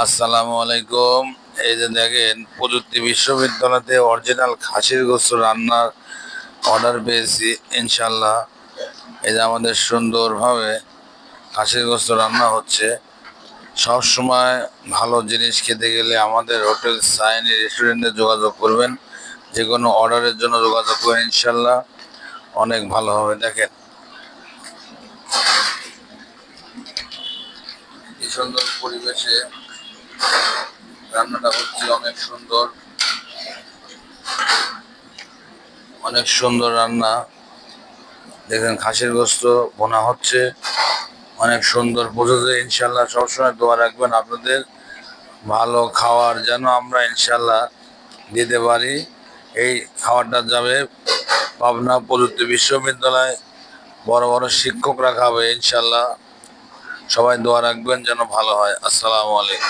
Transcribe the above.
আসসালামু আলাইকুম। এই যে দেখেন, প্রযুক্তি বিশ্ববিদ্যালয়তে অরিজিনাল খাসির গোশত রান্নার অর্ডার পেয়েছি ইনশাল্লাহ। এই যে আমাদের সুন্দরভাবে খাসির গোশত রান্না হচ্ছে। সব সময় ভালো জিনিস খেতে গেলে আমাদের হোটেল সাইনি রেস্টুরেন্টে যোগাযোগ করবেন। যে কোনো অর্ডারের জন্য যোগাযোগ করবেন, ইনশাল্লাহ অনেক ভালো হবে। দেখেন কি সুন্দর পরিবেশে রান্নাটা হচ্ছে, অনেক সুন্দর, অনেক সুন্দর রান্না। দেখেন খাসির গোশত বোনা হচ্ছে, অনেক সুন্দর প্রসেসে। ইনশাল্লাহ সবসময় দোয়া রাখবেন আপনাদের ভালো খাওয়ার যেন আমরা ইনশাল্লাহ দিতে পারি। এই খাবারটা যাবে পাবনা প্রযুক্তি বিশ্ববিদ্যালয়, বড় বড় শিক্ষকরা খাবে ইনশাল্লাহ। সবাই দোয়া রাখবেন যেন ভালো হয়। আসসালামু আলাইকুম।